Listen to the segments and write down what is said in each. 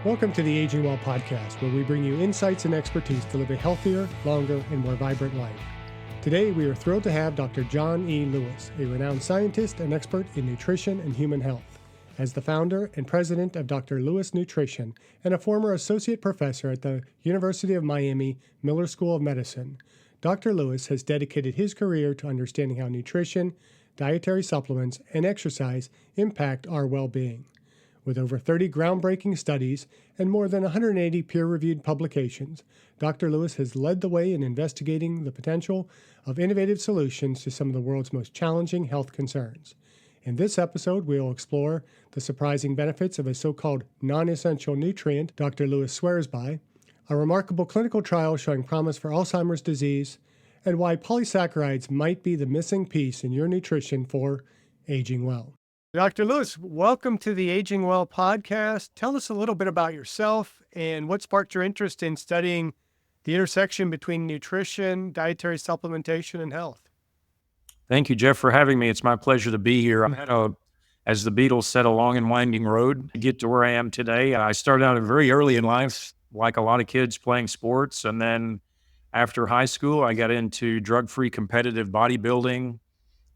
Welcome to the Aging Well podcast, where we bring you insights and expertise to live a healthier, longer, and more vibrant life. Today, we are thrilled to have Dr. John E. Lewis, a renowned scientist and expert in nutrition and human health. As the founder and president of Dr. Lewis Nutrition and a former associate professor at the University of Miami Miller School of Medicine, Dr. Lewis has dedicated his career to understanding how nutrition, dietary supplements, and exercise impact our well-being. With over 30 groundbreaking studies and more than 180 peer-reviewed publications, Dr. Lewis has led the way in investigating the potential of innovative solutions to some of the world's most challenging health concerns. In this episode, we will explore the surprising benefits of a so-called non-essential nutrient Dr. Lewis swears by, a remarkable clinical trial showing promise for Alzheimer's disease, and why polysaccharides might be the missing piece in your nutrition for aging well. Dr. Lewis, welcome to the Aging Well podcast. Tell us a little bit about yourself and what sparked your interest in studying the intersection between nutrition, dietary supplementation, and health. Thank you, Jeff, for having me. It's my pleasure to be here. I've had as the Beatles said, a long and winding road to get to where I am today. I started out very early in life, like a lot of kids, playing sports. And then after high school, I got into drug-free competitive bodybuilding.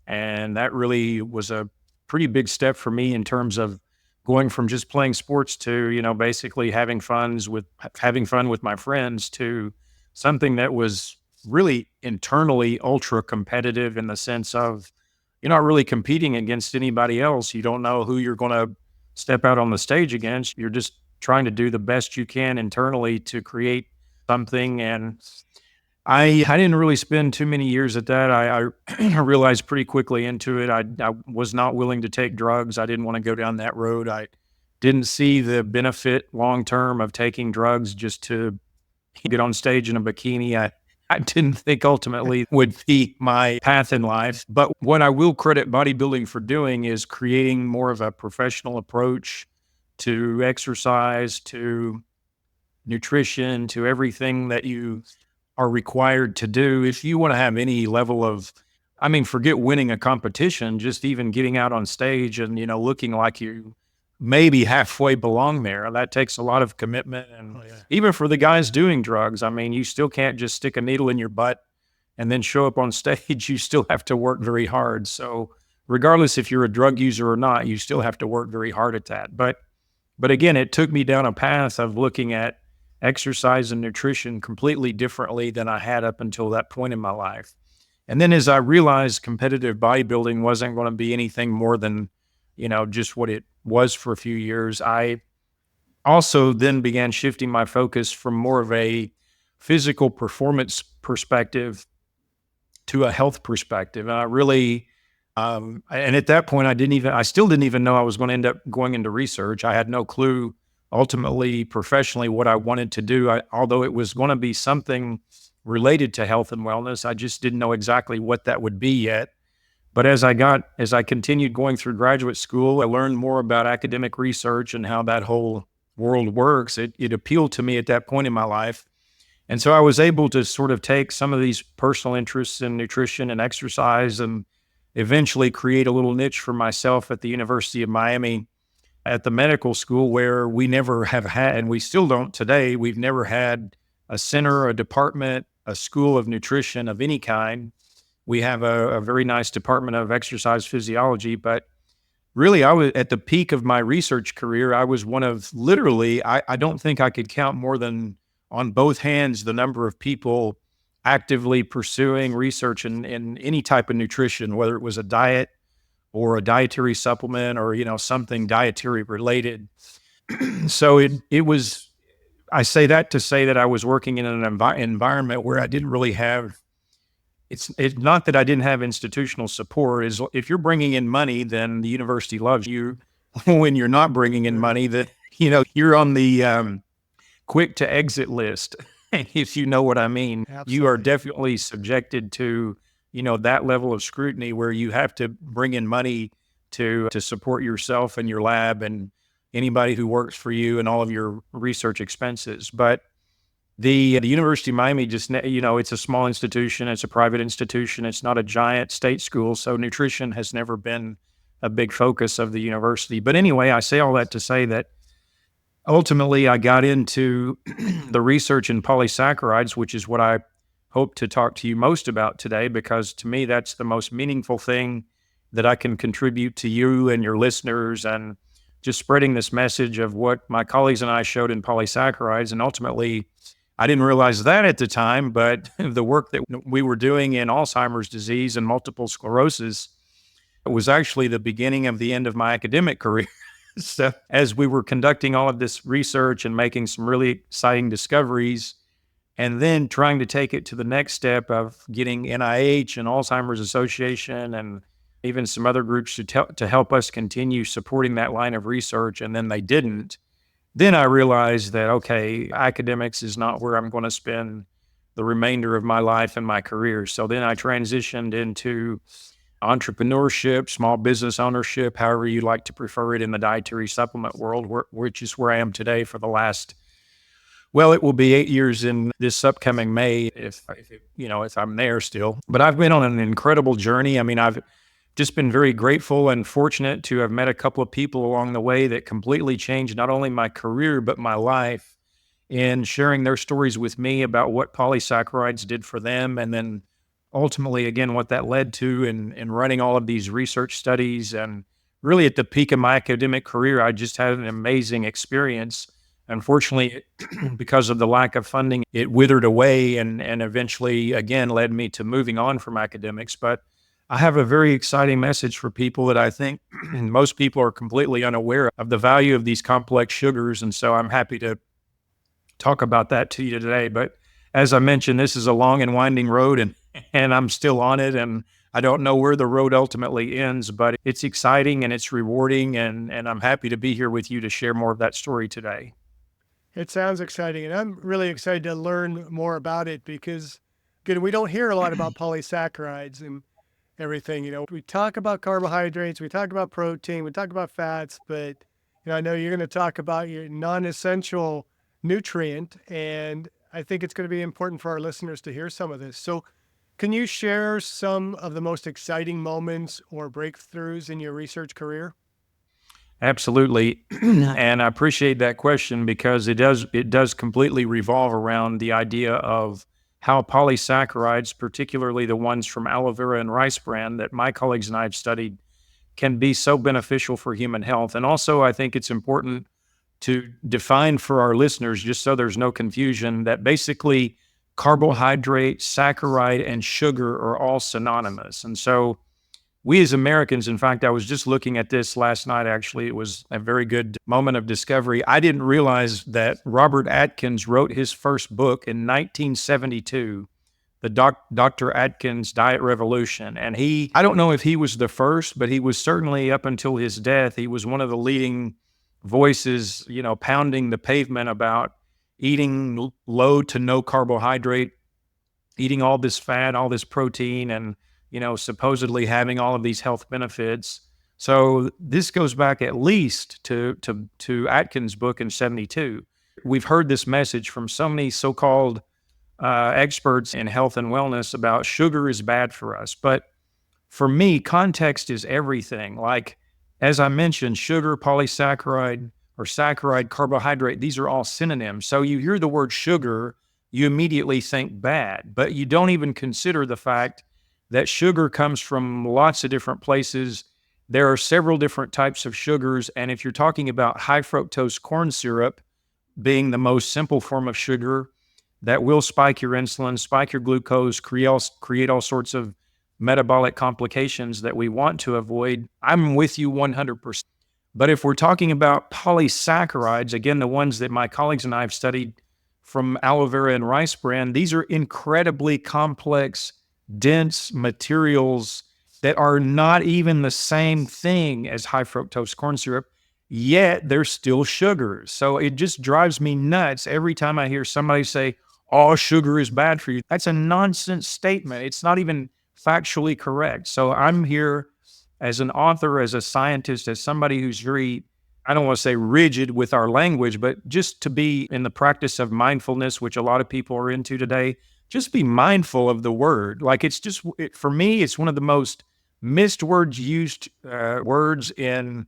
And that really was a pretty big step for me in terms of going from just playing sports to, basically having fun with my friends to something that was really internally ultra competitive in the sense of you're not really competing against anybody else. You don't know who you're going to step out on the stage against. You're just trying to do the best you can internally to create something. And I didn't really spend too many years at that. I realized pretty quickly into it. I was not willing to take drugs. I didn't want to go down that road. I didn't see the benefit long-term of taking drugs just to get on stage in a bikini. I didn't think ultimately would be my path in life. But what I will credit bodybuilding for doing is creating more of a professional approach to exercise, to nutrition, to everything that you are required to do. If you want to have any level of, forget winning a competition, just even getting out on stage and, looking like you maybe halfway belong there, that takes a lot of commitment. And even for the guys doing drugs, you still can't just stick a needle in your butt and then show up on stage. You still have to work very hard. So regardless if you're a drug user or not, you still have to work very hard at that. But again, it took me down a path of looking at exercise and nutrition completely differently than I had up until that point in my life. And then as I realized competitive bodybuilding wasn't going to be anything more than, just what it was for a few years, I also then began shifting my focus from more of a physical performance perspective to a health perspective. And I really, and at that point, I still didn't even know I was going to end up going into research. I had no clue ultimately, professionally, what I wanted to do. Although it was going to be something related to health and wellness, I just didn't know exactly what that would be yet. But as I continued going through graduate school, I learned more about academic research and how that whole world works. It appealed to me at that point in my life. And so I was able to sort of take some of these personal interests in nutrition and exercise and eventually create a little niche for myself at the University of Miami at the medical school, where we never have had, and we still don't today, we've never had a center, a department, a school of nutrition of any kind. We have a very nice department of exercise physiology, but really I was at the peak of my research career. I was one of literally, I don't think I could count more than on both hands the number of people actively pursuing research in any type of nutrition, whether it was a diet or a dietary supplement or, something dietary related. So it was, I say that to say that I was working in an environment where I didn't really have, it's not that I didn't have institutional support. Is if you're bringing in money, then the university loves you. When you're not bringing in money, that, you're on the quick to exit list, if you know what I mean. Absolutely. You are definitely subjected to that level of scrutiny where you have to bring in money to support yourself and your lab and anybody who works for you and all of your research expenses. But the University of Miami just, it's a small institution. It's a private institution. It's not a giant state school. So nutrition has never been a big focus of the university. But anyway, I say all that to say that ultimately I got into the research in polysaccharides, which is what I hope to talk to you most about today, because to me, that's the most meaningful thing that I can contribute to you and your listeners, and just spreading this message of what my colleagues and I showed in polysaccharides. And ultimately, I didn't realize that at the time, but the work that we were doing in Alzheimer's disease and multiple sclerosis was actually the beginning of the end of my academic career. So as we were conducting all of this research and making some really exciting discoveries, and then trying to take it to the next step of getting NIH and Alzheimer's Association and even some other groups to help us continue supporting that line of research, and then they didn't, then I realized that, okay, academics is not where I'm going to spend the remainder of my life and my career. So then I transitioned into entrepreneurship, small business ownership, however you like to prefer it in the dietary supplement world, which is where I am today for the last, well, it will be 8 years in this upcoming May if I'm there still. But I've been on an incredible journey. I mean, I've just been very grateful and fortunate to have met a couple of people along the way that completely changed not only my career, but my life, in sharing their stories with me about what polysaccharides did for them. And then ultimately, again, what that led to in running all of these research studies. And really at the peak of my academic career, I just had an amazing experience. Unfortunately, because of the lack of funding, it withered away and eventually, again, led me to moving on from academics. But I have a very exciting message for people that I think most people are completely unaware of the value of these complex sugars. And so I'm happy to talk about that to you today. But as I mentioned, this is a long and winding road, and I'm still on it. And I don't know where the road ultimately ends, but it's exciting and it's rewarding. And I'm happy to be here with you to share more of that story today. It sounds exciting, and I'm really excited to learn more about it because, again, we don't hear a lot about polysaccharides and everything. We talk about carbohydrates, we talk about protein, we talk about fats, but I know you're going to talk about your non-essential nutrient, and I think it's going to be important for our listeners to hear some of this. So can you share some of the most exciting moments or breakthroughs in your research career? Absolutely. And I appreciate that question because it does completely revolve around the idea of how polysaccharides, particularly the ones from Aloe Vera and rice bran that my colleagues and I have studied, can be so beneficial for human health. And also, I think it's important to define for our listeners, just so there's no confusion, that basically carbohydrate, saccharide, and sugar are all synonymous. And so we as Americans, in fact, I was just looking at this last night, actually. It was a very good moment of discovery. I didn't realize that Robert Atkins wrote his first book in 1972, the Dr. Atkins Diet Revolution. And I don't know if he was the first, but he was certainly, up until his death, he was one of the leading voices, pounding the pavement about eating low to no carbohydrate, eating all this fat, all this protein, and supposedly having all of these health benefits. So this goes back at least to Atkins' book in 72. We've heard this message from so many so-called experts in health and wellness about sugar is bad for us. But for me, context is everything. Like, as I mentioned, sugar, polysaccharide, or saccharide, carbohydrate, these are all synonyms. So you hear the word sugar, you immediately think bad, but you don't even consider the fact that sugar comes from lots of different places. There are several different types of sugars. And if you're talking about high fructose corn syrup being the most simple form of sugar, that will spike your insulin, spike your glucose, create all sorts of metabolic complications that we want to avoid. I'm with you 100%. But if we're talking about polysaccharides, again, the ones that my colleagues and I have studied from aloe vera and rice bran, these are incredibly complex, dense materials that are not even the same thing as high fructose corn syrup, yet they're still sugars. So it just drives me nuts every time I hear somebody say, all sugar is bad for you. That's a nonsense statement. It's not even factually correct. So I'm here as an author, as a scientist, as somebody who's very, I don't want to say rigid with our language, but just to be in the practice of mindfulness, which a lot of people are into today. Just be mindful of the word. Like, for me, it's one of the most missed words used words in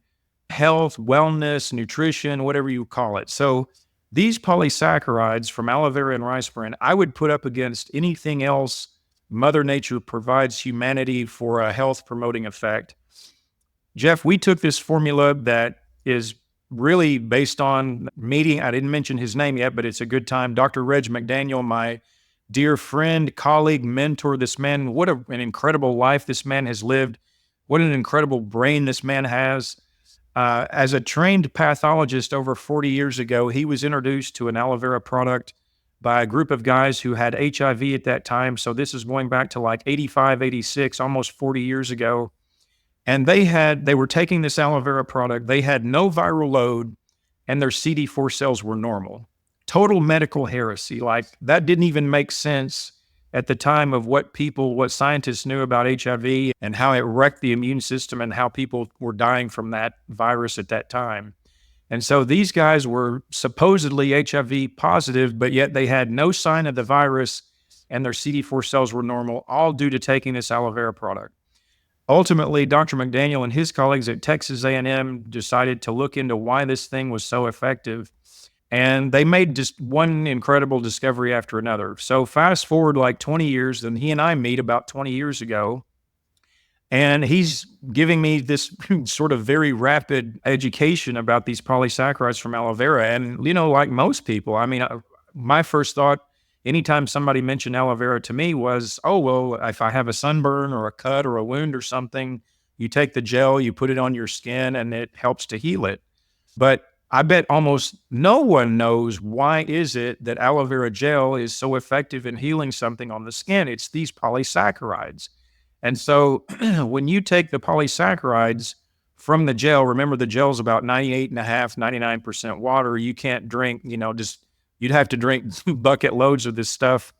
health, wellness, nutrition, whatever you call it. So these polysaccharides from aloe vera and rice bran, I would put up against anything else Mother Nature provides humanity for a health promoting effect. Jeff, we took this formula that is really based on meeting, I didn't mention his name yet, but it's a good time. Dr. Reg McDaniel, my dear friend, colleague, mentor. This man, what an incredible life this man has lived. What an incredible brain this man has. As a trained pathologist over 40 years ago, he was introduced to an aloe vera product by a group of guys who had HIV at that time. So this is going back to like 85, 86, almost 40 years ago. And they were taking this aloe vera product. They had no viral load and their CD4 cells were normal. Total medical heresy. Like that didn't even make sense at the time of what scientists knew about HIV and how it wrecked the immune system and how people were dying from that virus at that time. And so these guys were supposedly HIV positive, but yet they had no sign of the virus and their CD4 cells were normal, all due to taking this aloe vera product. Ultimately, Dr. McDaniel and his colleagues at Texas A&M decided to look into why this thing was so effective. And they made just one incredible discovery after another. So fast forward like 20 years, and he and I meet about 20 years ago. And he's giving me this sort of very rapid education about these polysaccharides from aloe vera. And, like most people, I mean, my first thought, anytime somebody mentioned aloe vera to me was, oh, well, if I have a sunburn or a cut or a wound or something, you take the gel, you put it on your skin, and it helps to heal it. But I bet almost no one knows why is it that aloe vera gel is so effective in healing something on the skin. It's these polysaccharides. And so when you take the polysaccharides from the gel, remember the gel is about 98.5, 99% water. You can't drink, you'd have to drink bucket loads of this stuff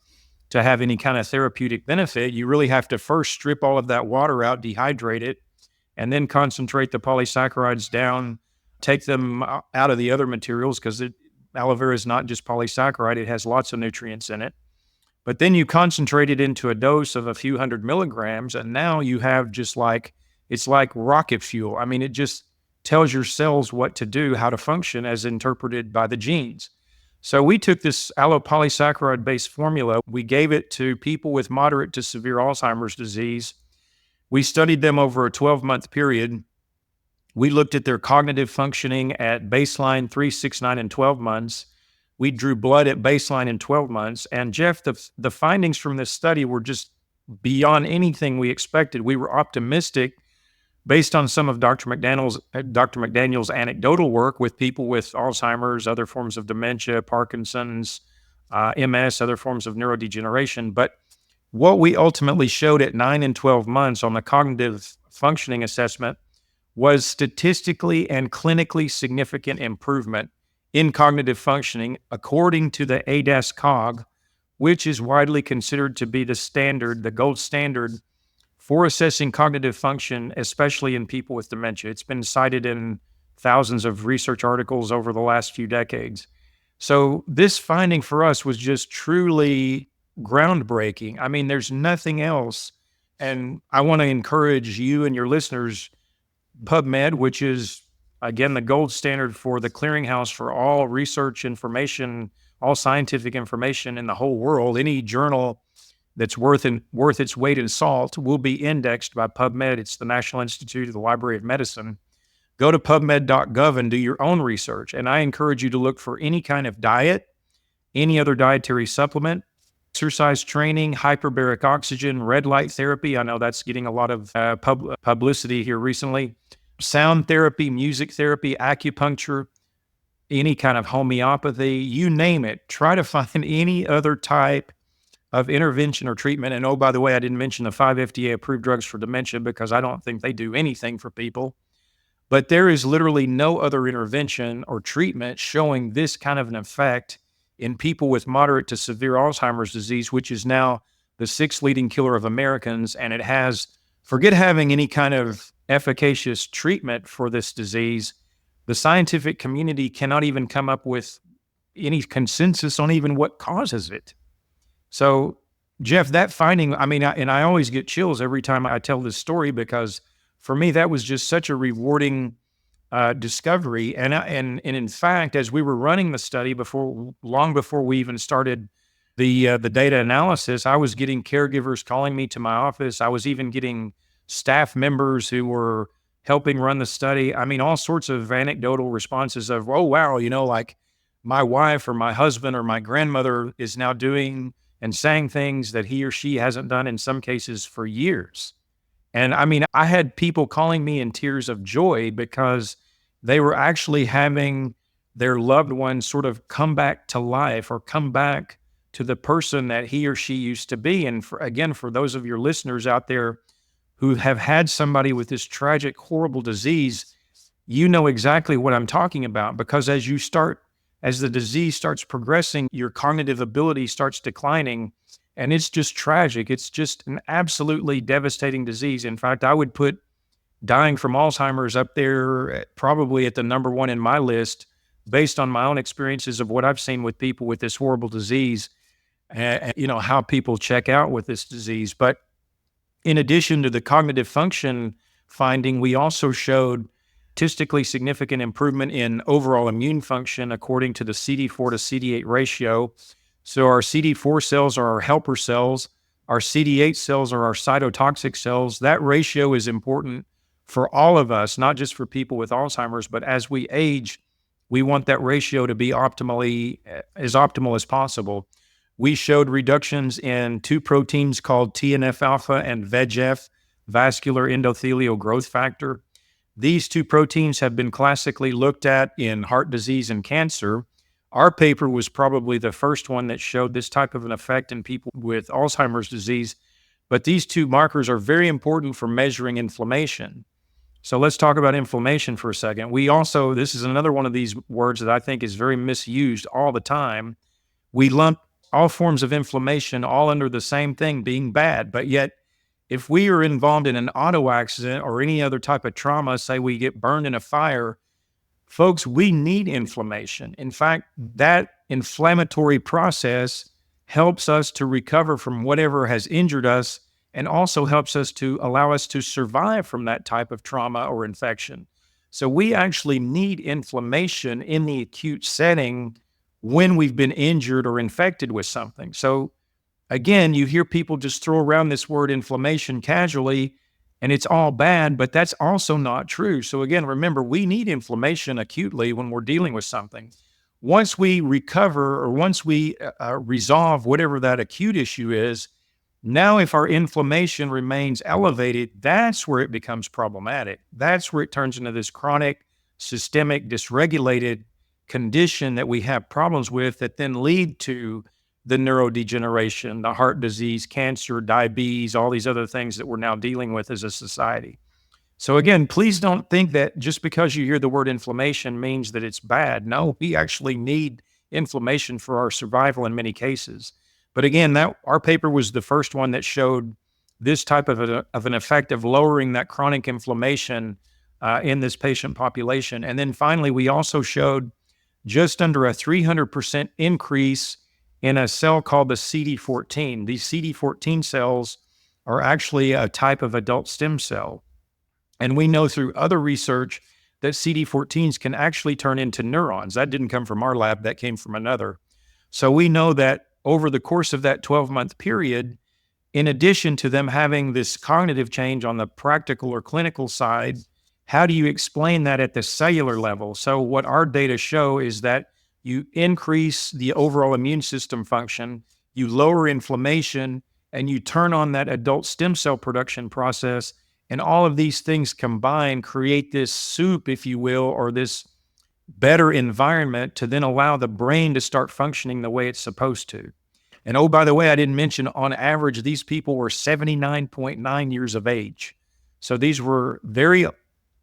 to have any kind of therapeutic benefit. You really have to first strip all of that water out, dehydrate it, and then concentrate the polysaccharides down, take them out of the other materials because aloe vera is not just polysaccharide. It has lots of nutrients in it. But then you concentrate it into a dose of a few hundred milligrams, and now you have it's like rocket fuel. I mean, it just tells your cells what to do, how to function as interpreted by the genes. So we took this aloe polysaccharide-based formula. We gave it to people with moderate to severe Alzheimer's disease. We studied them over a 12-month period. We looked at their cognitive functioning at baseline, 3, 6, 9, and 12 months. We drew blood at baseline in 12 months. And Jeff, the findings from this study were just beyond anything we expected. We were optimistic based on some of Dr. McDaniel's anecdotal work with people with Alzheimer's, other forms of dementia, Parkinson's, MS, other forms of neurodegeneration. But what we ultimately showed at 9 and 12 months on the cognitive functioning assessment was statistically and clinically significant improvement in cognitive functioning according to the ADAS-Cog, which is widely considered to be the gold standard for assessing cognitive function, especially in people with dementia. It's been cited in thousands of research articles over the last few decades. So this finding for us was just truly groundbreaking. I mean, there's nothing else. And I want to encourage you and your listeners, PubMed, which is, again, the gold standard for the clearinghouse for all research information, all scientific information in the whole world. Any journal that's worth its weight in salt will be indexed by PubMed. It's the National Institute of the Library of Medicine. Go to pubmed.gov and do your own research. And I encourage you to look for any kind of diet, any other dietary supplement, exercise training, hyperbaric oxygen, red light therapy. I know that's getting a lot of publicity here recently. Sound therapy, music therapy, acupuncture, any kind of homeopathy, you name it. Try to find any other type of intervention or treatment. And oh, by the way, I didn't mention the 5 FDA-approved drugs for dementia because I don't think they do anything for people. But there is literally no other intervention or treatment showing this kind of an effect in people with moderate to severe Alzheimer's disease, which is now the 6th leading killer of Americans. And it has, forget having any kind of efficacious treatment for this disease, the scientific community cannot even come up with any consensus on even what causes it. So, Jeff, that finding, I mean, I always get chills every time I tell this story because for me, that was just such a rewarding discovery. And in fact, as we were running the study long before we even started the data analysis, I was getting caregivers calling me to my office. I was even getting staff members who were helping run the study. I mean, all sorts of anecdotal responses of, oh, wow, like my wife or my husband or my grandmother is now doing and saying things that he or she hasn't done in some cases for years. And I mean, I had people calling me in tears of joy because they were actually having their loved one sort of come back to life or come back to the person that he or she used to be. And for those of your listeners out there who have had somebody with this tragic, horrible disease, you know exactly what I'm talking about, because as the disease starts progressing, your cognitive ability starts declining, and it's just tragic. It's just an absolutely devastating disease. In fact, I would put dying from Alzheimer's up there probably at the number one in my list, based on my own experiences of what I've seen with people with this horrible disease, and how people check out with this disease. But in addition to the cognitive function finding, we also showed statistically significant improvement in overall immune function according to the CD4 to CD8 ratio. So our CD4 cells are our helper cells. Our CD8 cells are our cytotoxic cells. That ratio is important for all of us, not just for people with Alzheimer's, but as we age, we want that ratio to be as optimal as possible. We showed reductions in two proteins called TNF-alpha and VEGF, vascular endothelial growth factor. These two proteins have been classically looked at in heart disease and cancer. Our paper was probably the first one that showed this type of an effect in people with Alzheimer's disease. But these two markers are very important for measuring inflammation. So let's talk about inflammation for a second. This is another one of these words that I think is very misused all the time. We lump all forms of inflammation all under the same thing, being bad. But yet, if we are involved in an auto accident or any other type of trauma, say we get burned in a fire, folks, we need inflammation. In fact, that inflammatory process helps us to recover from whatever has injured us, and also helps us to allow us to survive from that type of trauma or infection. So we actually need inflammation in the acute setting when we've been injured or infected with something. So again, you hear people just throw around this word inflammation casually, and it's all bad, but that's also not true. So again, remember, we need inflammation acutely when we're dealing with something. Once we recover, or once we resolve whatever that acute issue is, now if our inflammation remains elevated, that's where it becomes problematic. That's where it turns into this chronic, systemic, dysregulated condition that we have problems with, that then lead to the neurodegeneration, the heart disease, cancer, diabetes, all these other things that we're now dealing with as a society. So again, please don't think that just because you hear the word inflammation means that it's bad. No, we actually need inflammation for our survival in many cases. But again, our paper was the first one that showed this type of an effect of lowering that chronic inflammation in this patient population. And then finally, we also showed just under a 300% increase in a cell called the CD14. These CD14 cells are actually a type of adult stem cell. And we know through other research that CD14s can actually turn into neurons. That didn't come from our lab, that came from another. So we know that over the course of that 12-month period, in addition to them having this cognitive change on the practical or clinical side, how do you explain that at the cellular level? So what our data show is that you increase the overall immune system function, you lower inflammation, and you turn on that adult stem cell production process. And all of these things combined create this soup, if you will, or this better environment to then allow the brain to start functioning the way it's supposed to. And oh, by the way, I didn't mention, on average, these people were 79.9 years of age. So these were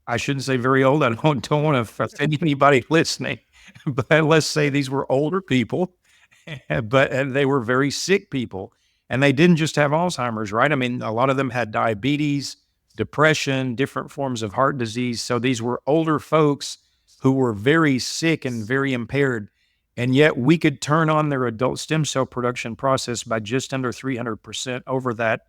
I shouldn't say very old. I don't want to offend anybody listening, but let's say these were older people, but they were very sick people. And they didn't just have Alzheimer's, right? I mean, a lot of them had diabetes, depression, different forms of heart disease. So these were older folks who were very sick and very impaired. And yet we could turn on their adult stem cell production process by just under 300% over that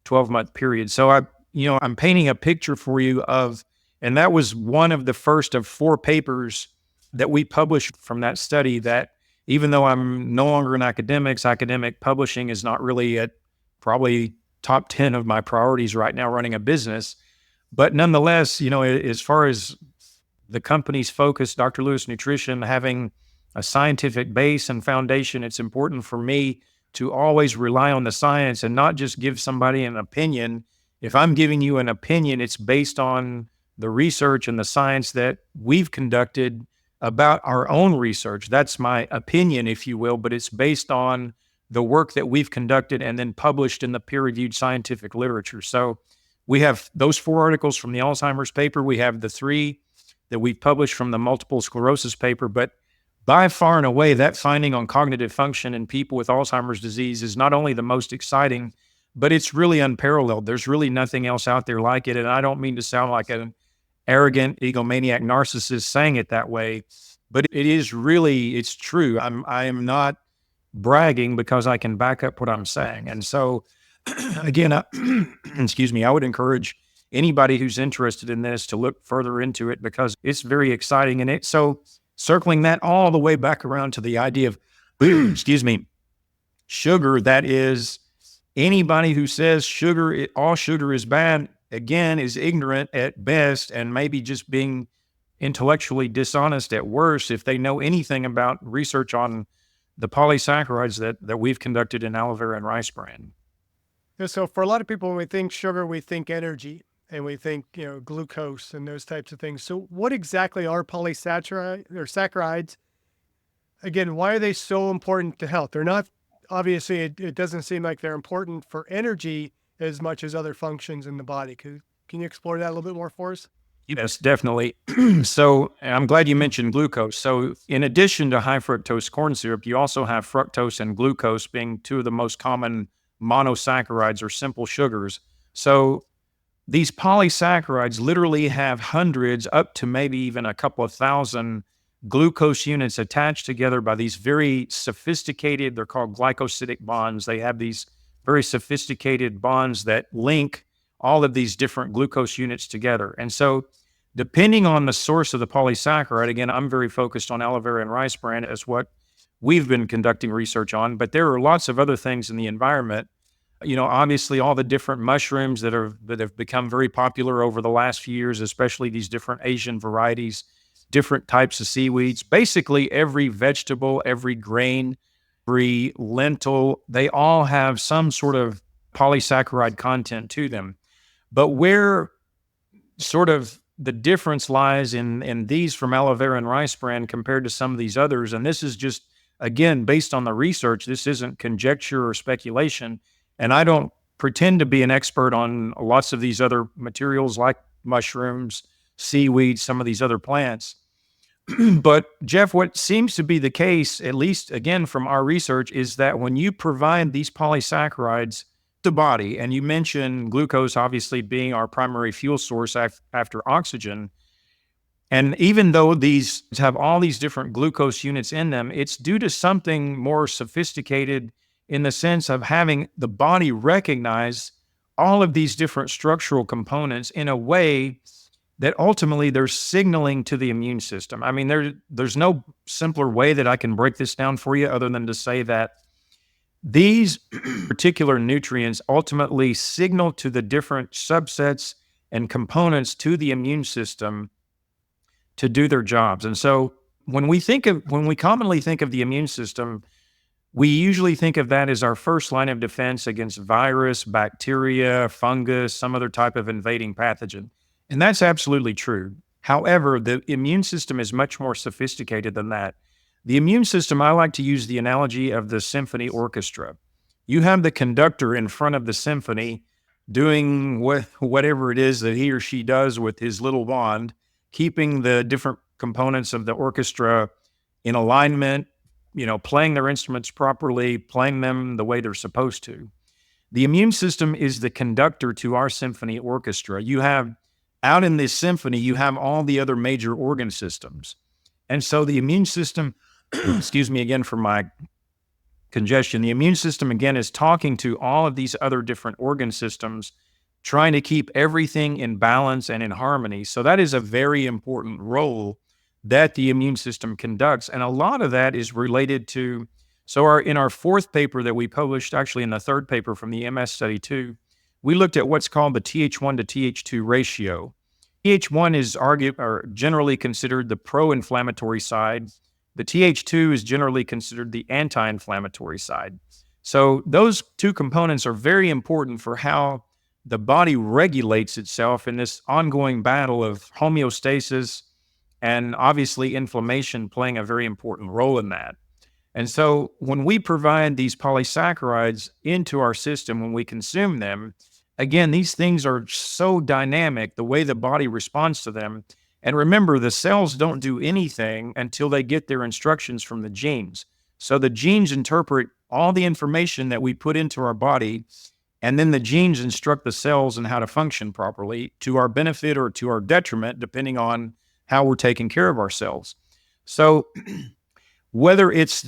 12-month period. So I'm painting a picture for you of And that was one of the first of 4 papers that we published from that study, that even though I'm no longer in academics, academic publishing is not really at probably top 10 of my priorities right now running a business. But nonetheless, as far as the company's focus, Dr. Lewis Nutrition, having a scientific base and foundation, it's important for me to always rely on the science and not just give somebody an opinion. If I'm giving you an opinion, it's based on the research and the science that we've conducted about our own research. That's my opinion, if you will, but it's based on the work that we've conducted and then published in the peer-reviewed scientific literature. So we have those 4 articles from the Alzheimer's paper. We have the 3 that we've published from the multiple sclerosis paper. But by far and away, that finding on cognitive function in people with Alzheimer's disease is not only the most exciting, but it's really unparalleled. There's really nothing else out there like it. And I don't mean to sound like an arrogant, egomaniac narcissist saying it that way, but it's true. I am not bragging, because I can back up what I'm saying. And so, again, excuse me, I would encourage anybody who's interested in this to look further into it, because it's very exciting. And so circling that all the way back around to the idea of, excuse me, sugar, that is, anybody who says all sugar is bad, again, is ignorant at best, and maybe just being intellectually dishonest at worst, if they know anything about research on the polysaccharides that we've conducted in aloe vera and rice bran. Yeah, so for a lot of people, when we think sugar, we think energy, and we think, glucose and those types of things. So what exactly are polysaccharides or saccharides? Again, why are they so important to health? They're not, obviously, it doesn't seem like they're important for energy as much as other functions in the body. Can you explore that a little bit more for us? Yes, definitely. So I'm glad you mentioned glucose. So in addition to high fructose corn syrup, you also have fructose and glucose being 2 of the most common monosaccharides or simple sugars. So these polysaccharides literally have hundreds, up to maybe even a couple of thousand glucose units attached together by these very sophisticated, they're called glycosidic bonds. They have these very sophisticated bonds that link all of these different glucose units together. And so depending on the source of the polysaccharide, again, I'm very focused on aloe vera and rice bran as what we've been conducting research on, but there are lots of other things in the environment. Obviously all the different mushrooms that have become very popular over the last few years, especially these different Asian varieties, different types of seaweeds, basically every vegetable, every grain, every lentil, they all have some sort of polysaccharide content to them. But where sort of the difference lies in these from aloe vera and rice bran compared to some of these others, and this is just, again, based on the research, this isn't conjecture or speculation, and I don't pretend to be an expert on lots of these other materials like mushrooms, seaweed, some of these other plants. But Jeff, what seems to be the case, at least again from our research, is that when you provide these polysaccharides the body, and you mentioned glucose obviously being our primary fuel source after oxygen, and even though these have all these different glucose units in them, it's due to something more sophisticated in the sense of having the body recognize all of these different structural components in a way that ultimately they're signaling to the immune system. I mean, there's no simpler way that I can break this down for you other than to say that these particular nutrients ultimately signal to the different subsets and components to the immune system to do their jobs. And so when we commonly think of the immune system, we usually think of that as our first line of defense against virus, bacteria, fungus, some other type of invading pathogen. And that's absolutely true. However, the immune system is much more sophisticated than that. The immune system, I like to use the analogy of the symphony orchestra. You have the conductor in front of the symphony doing whatever it is that he or she does with his little wand, keeping the different components of the orchestra in alignment, playing their instruments properly, playing them the way they're supposed to. The immune system is the conductor to our symphony orchestra. You have out in this symphony, you have all the other major organ systems. And so the immune system, excuse me again for my congestion, the immune system again is talking to all of these other different organ systems trying to keep everything in balance and in harmony. So that is a very important role that the immune system conducts. And a lot of that is related to, in our fourth paper that we published, actually in the third paper from the MS study too, we looked at what's called the Th1 to Th2 ratio. Th1 is generally considered the pro-inflammatory side. The Th2 is generally considered the anti-inflammatory side. So those two components are very important for how the body regulates itself in this ongoing battle of homeostasis and obviously inflammation playing a very important role in that. And so when we provide these polysaccharides into our system, when we consume them, again, these things are so dynamic, the way the body responds to them. And remember, the cells don't do anything until they get their instructions from the genes. So the genes interpret all the information that we put into our body, and then the genes instruct the cells on how to function properly to our benefit or to our detriment, depending on how we're taking care of ourselves. So whether it's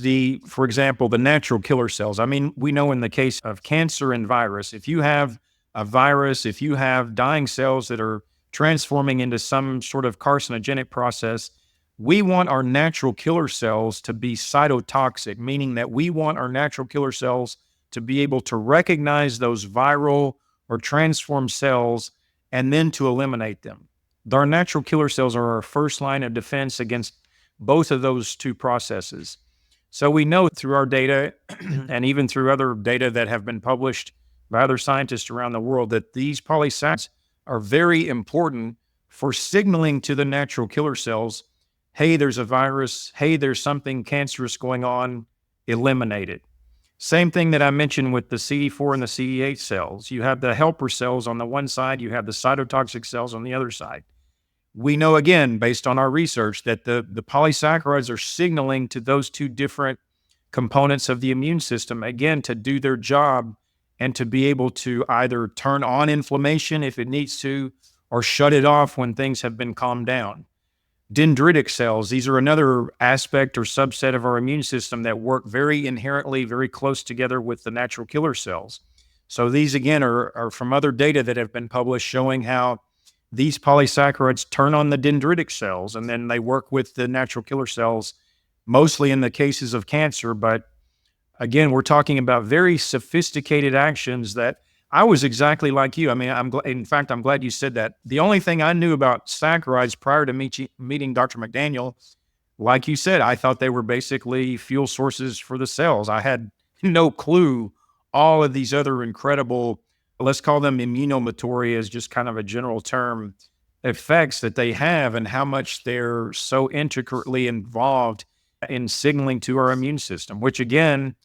for example, the natural killer cells, I mean, we know in the case of cancer and virus, if you have a virus, if you have dying cells that are transforming into some sort of carcinogenic process, we want our natural killer cells to be cytotoxic, meaning that we want our natural killer cells to be able to recognize those viral or transformed cells and then to eliminate them. Our natural killer cells are our first line of defense against both of those two processes. So we know through our data and even through other data that have been published by other scientists around the world that these polysaccharides are very important for signaling to the natural killer cells, hey, there's a virus, hey, there's something cancerous going on, eliminate it. Same thing that I mentioned with the CD4 and the CD8 cells. You have the helper cells on the one side, you have the cytotoxic cells on the other side. We know, again, based on our research, that the polysaccharides are signaling to those two different components of the immune system, again, to do their job and to be able to either turn on inflammation if it needs to, or shut it off when things have been calmed down. Dendritic cells, these are another aspect or subset of our immune system that work very inherently, very close together with the natural killer cells. So these, again, are from other data that have been published showing how these polysaccharides turn on the dendritic cells, and then they work with the natural killer cells, mostly in the cases of cancer. But again, we're talking about very sophisticated actions that I was exactly like you. I mean, in fact, I'm glad you said that. The only thing I knew about saccharides prior to meeting Dr. McDaniel, like you said, I thought they were basically fuel sources for the cells. I had no clue all of these other incredible, let's call them immunomatory as just kind of a general term, effects that they have and how much they're so intricately involved in signaling to our immune system, which again,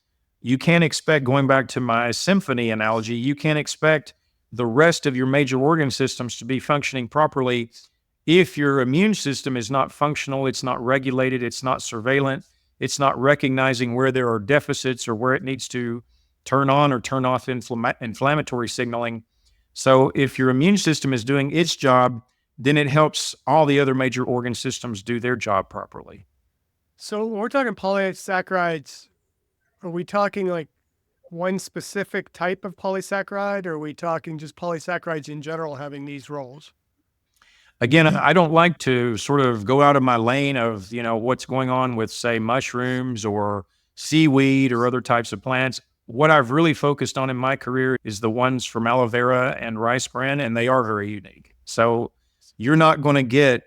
you can't expect, going back to my symphony analogy, you can't expect the rest of your major organ systems to be functioning properly if your immune system is not functional, it's not regulated, it's not surveillant, it's not recognizing where there are deficits or where it needs to turn on or turn off inflammatory signaling. So if your immune system is doing its job, then it helps all the other major organ systems do their job properly. So when we're talking polysaccharides, are we talking like one specific type of polysaccharide, or are we talking just polysaccharides in general having these roles? Again, I don't like to sort of go out of my lane of, what's going on with, say, mushrooms or seaweed or other types of plants. What I've really focused on in my career is the ones from Aloe Vera and rice bran, and they are very unique. So you're not going to get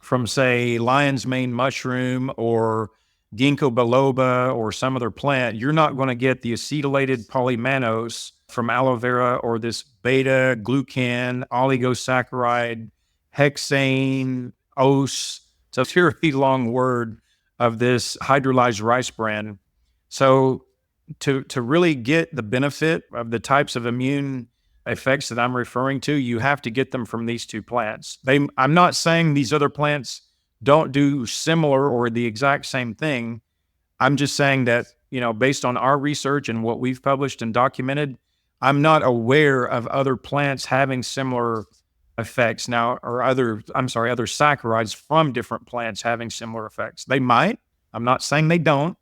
from, say, lion's mane mushroom or ginkgo biloba or some other plant, you're not going to get the acetylated polymannose from aloe vera or this beta glucan oligosaccharide hexane ose. It's a very long word of this hydrolyzed rice bran. So to really get the benefit of the types of immune effects that I'm referring to, you have to get them from these two plants. I'm not saying these other plants don't do similar or the exact same thing. I'm just saying that, based on our research and what we've published and documented, I'm not aware of other plants having similar effects now, or other saccharides from different plants having similar effects. They might. I'm not saying they don't,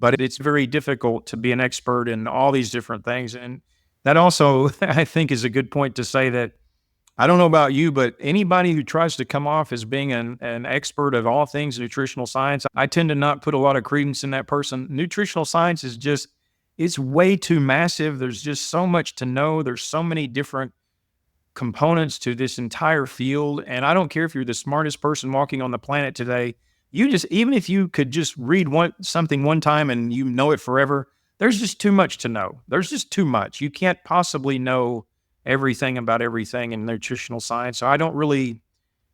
but it's very difficult to be an expert in all these different things. And that also, I think, is a good point to say that I don't know about you, but anybody who tries to come off as being an expert of all things nutritional science, I tend to not put a lot of credence in that person. Nutritional science is just, it's way too massive. There's just so much to know. There's so many different components to this entire field. And I don't care if you're the smartest person walking on the planet today, you just, even if you could just read something one time and you know it forever, there's just too much to know. There's just too much. You can't possibly know everything about everything in nutritional science. So I don't really,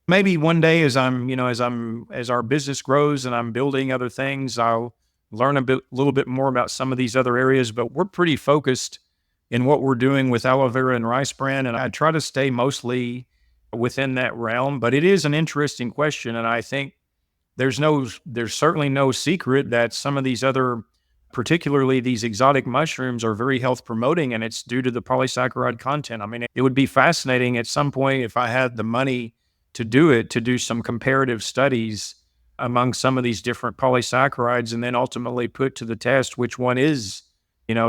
maybe one day as our business grows and I'm building other things, I'll learn a little bit more about some of these other areas, but we're pretty focused in what we're doing with Aloe Vera and rice bran. And I try to stay mostly within that realm, but it is an interesting question. And I think there's certainly no secret that some of these other, particularly these exotic mushrooms, are very health promoting, and it's due to the polysaccharide content. I mean, it would be fascinating at some point if I had the money to do some comparative studies among some of these different polysaccharides and then ultimately put to the test which one is,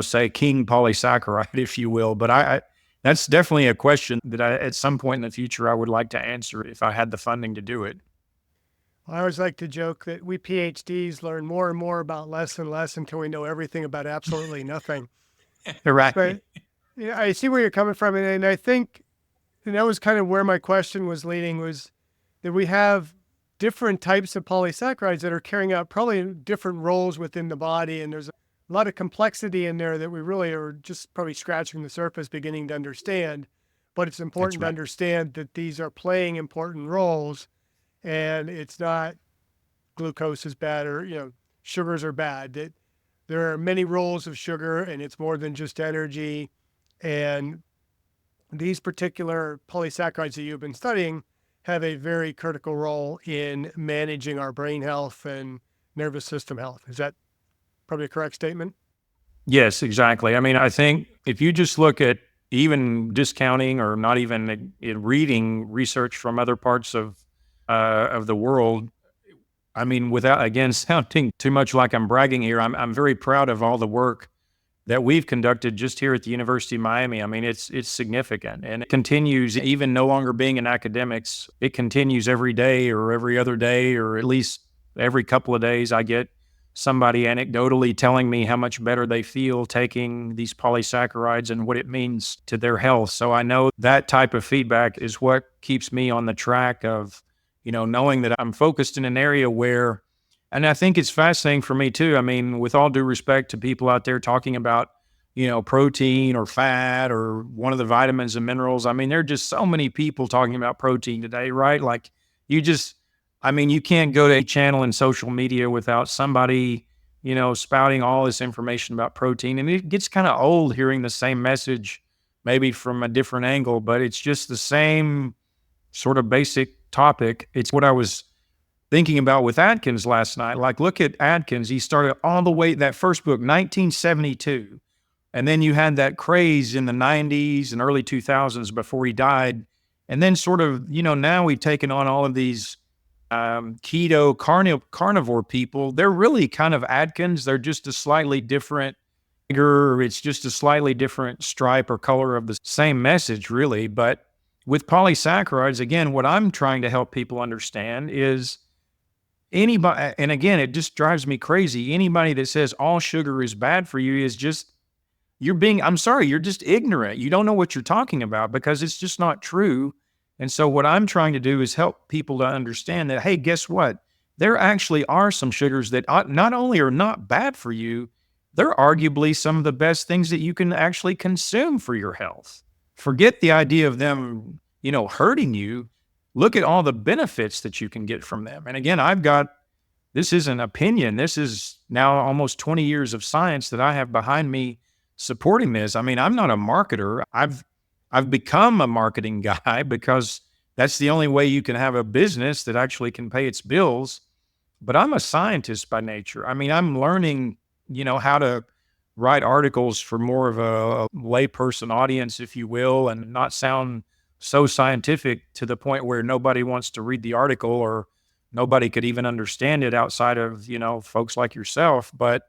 say king polysaccharide, if you will. But I that's definitely a question that at some point in the future, I would like to answer if I had the funding to do it. I always like to joke that we PhDs learn more and more about less and less until we know everything about absolutely nothing. Right. But yeah, I see where you're coming from. And I think, and that was kind of where my question was leading, was that we have different types of polysaccharides that are carrying out probably different roles within the body. And there's a lot of complexity in there that we really are just probably scratching the surface, beginning to understand. But it's important to understand that these are playing important roles. And it's not glucose is bad or, sugars are bad. That there are many roles of sugar and it's more than just energy. And these particular polysaccharides that you've been studying have a very critical role in managing our brain health and nervous system health. Is that probably a correct statement? Yes, exactly. I mean, I think if you just look at even discounting or not even reading research from other parts of the world, I mean, without, again, sounding too much like I'm bragging here, I'm very proud of all the work that we've conducted just here at the University of Miami. I mean, it's significant, and it continues even no longer being in academics. It continues every day or every other day, or at least every couple of days. I get somebody anecdotally telling me how much better they feel taking these polysaccharides and what it means to their health. So I know that type of feedback is what keeps me on the track of, knowing that I'm focused in an area where, and I think it's fascinating for me too. I mean, with all due respect to people out there talking about, protein or fat or one of the vitamins and minerals. I mean, there are just so many people talking about protein today, right? Like you can't go to a channel in social media without somebody, spouting all this information about protein. And it gets kind of old hearing the same message, maybe from a different angle, but it's just the same sort of basic topic. It's what I was thinking about with Atkins last night. Like, look at Atkins. He started all the way, that first book, 1972. And then you had that craze in the 90s and early 2000s before he died. And then sort of, now we've taken on all of these keto carnivore people. They're really kind of Atkins. They're just a slightly different figure. It's just a slightly different stripe or color of the same message, really. But with polysaccharides, again, what I'm trying to help people understand is anybody, and again, it just drives me crazy. Anybody that says all sugar is bad for you is just, you're just ignorant. You don't know what you're talking about because it's just not true. And so what I'm trying to do is help people to understand that, hey, guess what? There actually are some sugars that not only are not bad for you, they're arguably some of the best things that you can actually consume for your health. Forget the idea of them, hurting you. Look at all the benefits that you can get from them. And again, this is an opinion. This is now almost 20 years of science that I have behind me supporting this. I mean, I'm not a marketer. I've become a marketing guy because that's the only way you can have a business that actually can pay its bills. But I'm a scientist by nature. I mean, I'm learning, how to write articles for more of a layperson audience, if you will, and not sound so scientific to the point where nobody wants to read the article or nobody could even understand it outside of, folks like yourself. But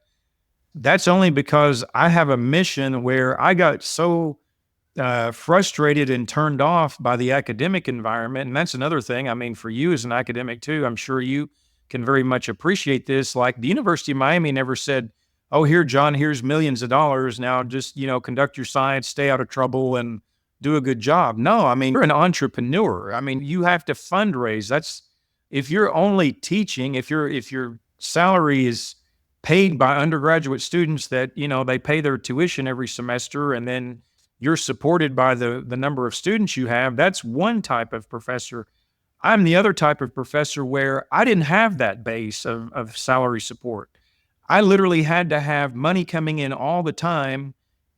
that's only because I have a mission where I got so frustrated and turned off by the academic environment. And that's another thing. I mean, for you as an academic too, I'm sure you can very much appreciate this. Like the University of Miami never said, "Oh, here, John, here's millions of dollars. Now just, conduct your science, stay out of trouble and do a good job." No, I mean, you're an entrepreneur. I mean, you have to fundraise. That's if you're only teaching, if your salary is paid by undergraduate students that, they pay their tuition every semester, and then you're supported by the number of students you have, that's one type of professor. I'm the other type of professor where I didn't have that base of salary support. I literally had to have money coming in all the time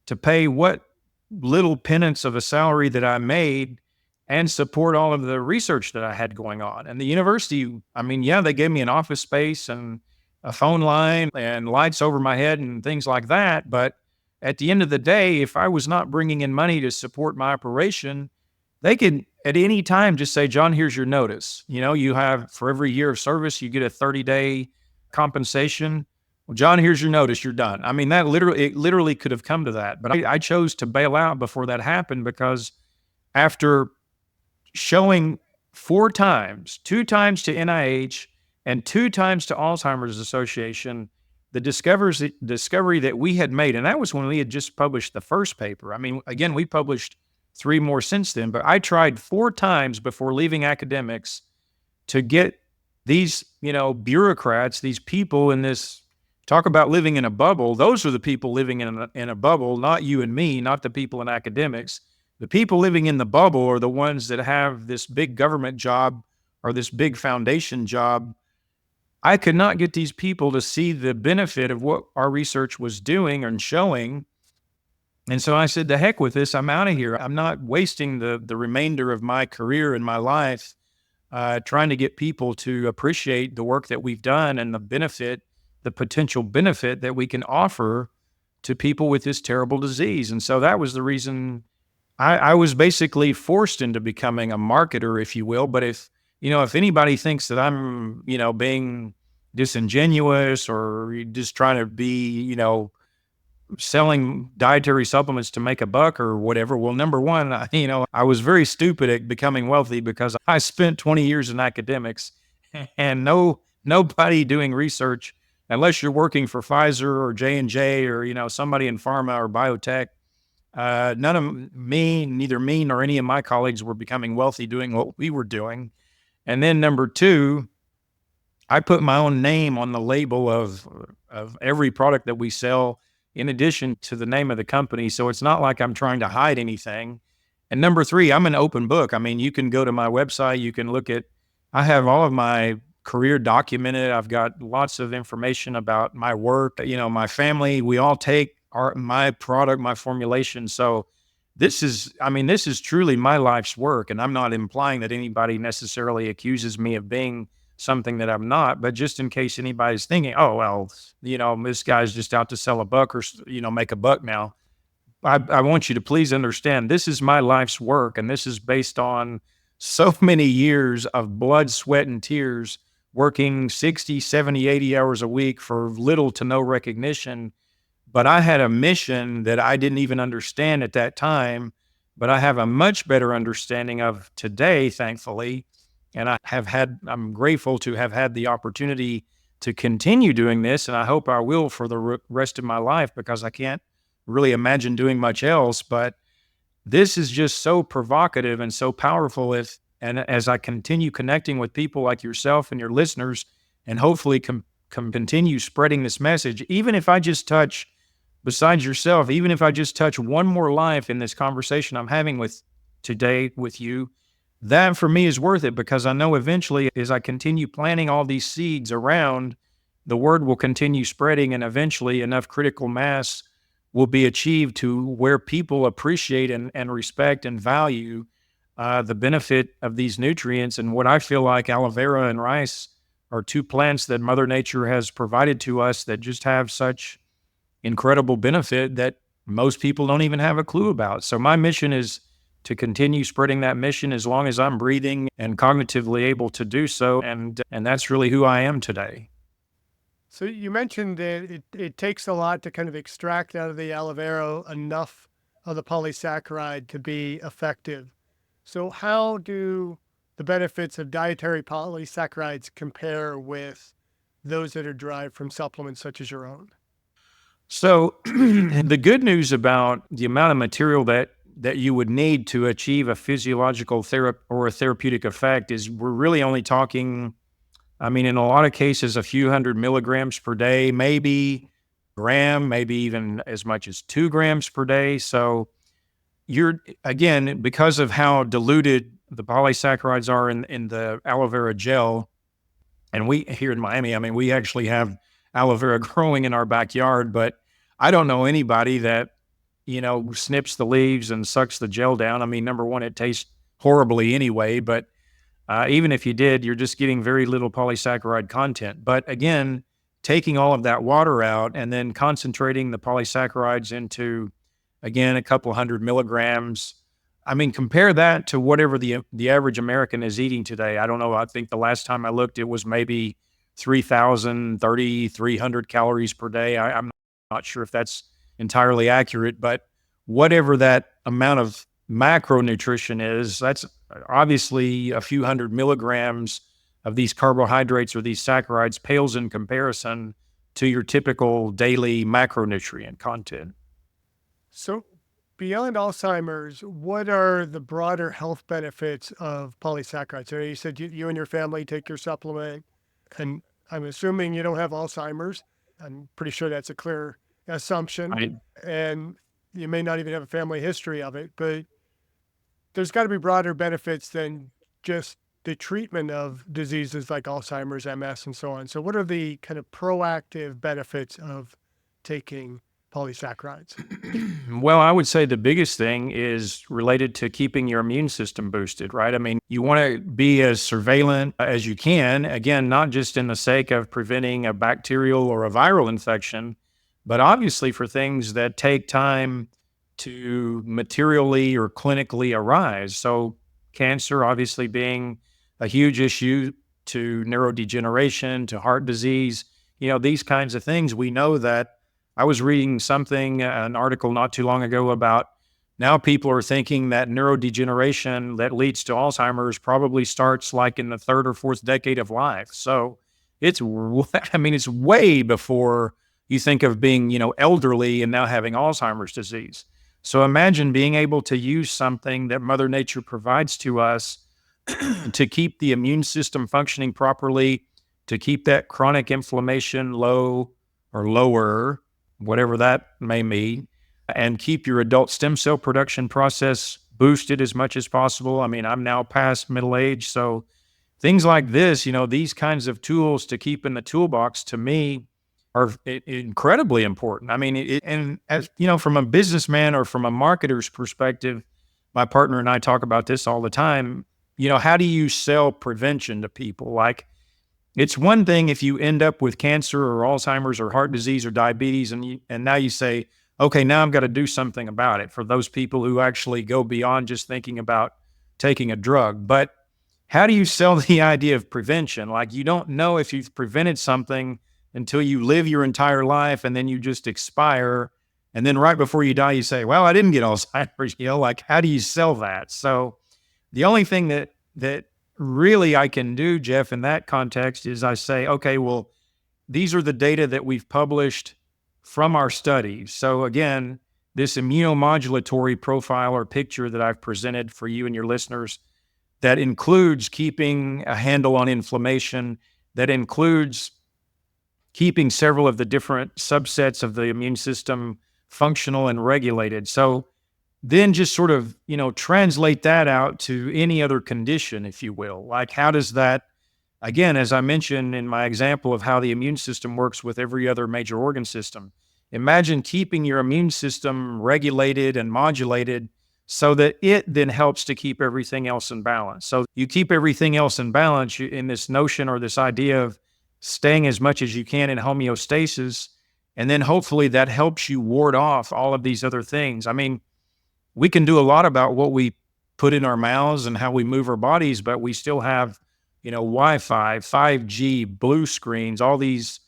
to pay what little penance of a salary that I made and support all of the research that I had going on. And the university, I mean, yeah, they gave me an office space and a phone line and lights over my head and things like that. But at the end of the day, if I was not bringing in money to support my operation, they could at any time just say, "John, here's your notice. You have for every year of service, you get a 30-day compensation. Well, John, here's your notice. You're done." I mean, it literally could have come to that. But I chose to bail out before that happened because after showing 4 times, 2 times to NIH and 2 times to Alzheimer's Association, the discovery that we had made, and that was when we had just published the first paper. I mean, again, we published 3 more since then, but I tried 4 times before leaving academics to get these, bureaucrats, these people in this, talk about living in a bubble. Those are the people living in a bubble, not you and me, not the people in academics. The people living in the bubble are the ones that have this big government job or this big foundation job. I could not get these people to see the benefit of what our research was doing and showing. And so I said, "The heck with this. I'm out of here. I'm not wasting the remainder of my career and my life trying to get people to appreciate the work that we've done and the potential benefit that we can offer to people with this terrible disease." And so that was the reason I was basically forced into becoming a marketer, if you will. But if anybody thinks that I'm, being disingenuous or just trying to be, selling dietary supplements to make a buck or whatever, well, number one, I was very stupid at becoming wealthy because I spent 20 years in academics and nobody doing research, unless you're working for Pfizer or J&J or, somebody in pharma or biotech. Neither me nor any of my colleagues were becoming wealthy doing what we were doing. And then number two, I put my own name on the label of every product that we sell, in addition to the name of the company. So it's not like I'm trying to hide anything. And number three, I'm an open book. I mean, you can go to my website, you can look at, I have all of my career documented. I've got lots of information about my work, my family. We all take my product, my formulation. So this is truly my life's work. And I'm not implying that anybody necessarily accuses me of being something that I'm not, but just in case anybody's thinking, "Oh, well, this guy's just out to sell a buck or, make a buck now." I want you to please understand, this is my life's work. And this is based on so many years of blood, sweat, and tears, working 60, 70, 80 hours a week for little to no recognition. But I had a mission that I didn't even understand at that time, but I have a much better understanding of today, thankfully. And I'm grateful to have had the opportunity to continue doing this. And I hope I will for the rest of my life, because I can't really imagine doing much else. But this is just so provocative and so powerful. And as I continue connecting with people like yourself and your listeners, and hopefully continue spreading this message, even if I just touch, besides yourself, even if I just touch one more life in this conversation I'm having with today with you, that for me is worth it, because I know eventually, as I continue planting all these seeds around, the word will continue spreading, and eventually enough critical mass will be achieved to where people appreciate and respect and value the benefit of these nutrients. And what I feel like aloe vera and rice are 2 plants that Mother Nature has provided to us that just have such incredible benefit that most people don't even have a clue about. So my mission is to continue spreading that mission as long as I'm breathing and cognitively able to do so. And that's really who I am today. So you mentioned that it takes a lot to kind of extract out of the aloe vera enough of the polysaccharide to be effective. So how do the benefits of dietary polysaccharides compare with those that are derived from supplements such as your own? So the good news about the amount of material that you would need to achieve a physiological or a therapeutic effect is we're really only talking, I mean, in a lot of cases, a few hundred milligrams per day, maybe gram, maybe even as much as 2 grams per day. So you're, again, because of how diluted the polysaccharides are in the aloe vera gel, and we here in Miami, I mean, we actually have aloe vera growing in our backyard, but I don't know anybody that, snips the leaves and sucks the gel down. I mean, number one, it tastes horribly anyway, but even if you did, you're just getting very little polysaccharide content. But again, taking all of that water out and then concentrating the polysaccharides into, again, a couple hundred milligrams. I mean, compare that to whatever the average American is eating today. I don't know. I think the last time I looked, it was maybe 300 calories per day. I'm not sure if that's entirely accurate, but whatever that amount of macronutrition is, that's obviously a few hundred milligrams of these carbohydrates or these saccharides pales in comparison to your typical daily macronutrient content. So beyond Alzheimer's, what are the broader health benefits of polysaccharides? So you said you and your family take your supplement, and I'm assuming you don't have Alzheimer's. I'm pretty sure that's a clear assumption. Right. And you may not even have a family history of it, but there's got to be broader benefits than just the treatment of diseases like Alzheimer's, MS, and so on. So what are the kind of proactive benefits of taking polysaccharides? Well, I would say the biggest thing is related to keeping your immune system boosted, right? I mean, you want to be as surveillant as you can, again, not just in the sake of preventing a bacterial or a viral infection, but obviously for things that take time to materially or clinically arise. So, cancer obviously being a huge issue, to neurodegeneration, to heart disease, these kinds of things. We know that I was reading an article not too long ago about now people are thinking that neurodegeneration that leads to Alzheimer's probably starts like in the third or fourth decade of life. So it's way before you think of being, elderly and now having Alzheimer's disease. So imagine being able to use something that Mother Nature provides to us to keep the immune system functioning properly, to keep that chronic inflammation low or lower, whatever that may mean, and keep your adult stem cell production process boosted as much as possible. I mean, I'm now past middle age, so things like this, these kinds of tools to keep in the toolbox, to me, are incredibly important. I mean, and as from a businessman or from a marketer's perspective, my partner and I talk about this all the time. How do you sell prevention to people? Like, it's one thing if you end up with cancer or Alzheimer's or heart disease or diabetes, and now you say, okay, now I've got to do something about it, for those people who actually go beyond just thinking about taking a drug. But how do you sell the idea of prevention? Like, you don't know if you've prevented something until you live your entire life and then you just expire. And then right before you die, you say, well, I didn't get Alzheimer's, like, how do you sell that? So the only thing that really I can do, Jeff, in that context is I say, okay, well, these are the data that we've published from our studies. So again, this immunomodulatory profile or picture that I've presented for you and your listeners, that includes keeping a handle on inflammation, that includes keeping several of the different subsets of the immune system functional and regulated. So then just sort of, translate that out to any other condition, if you will. Like, how does that, again, as I mentioned in my example of how the immune system works with every other major organ system, imagine keeping your immune system regulated and modulated so that it then helps to keep everything else in balance. So you keep everything else in balance in this notion or this idea of staying as much as you can in homeostasis, and then hopefully that helps you ward off all of these other things. I mean, we can do a lot about what we put in our mouths and how we move our bodies, but we still have, Wi-Fi, 5G, blue screens, all these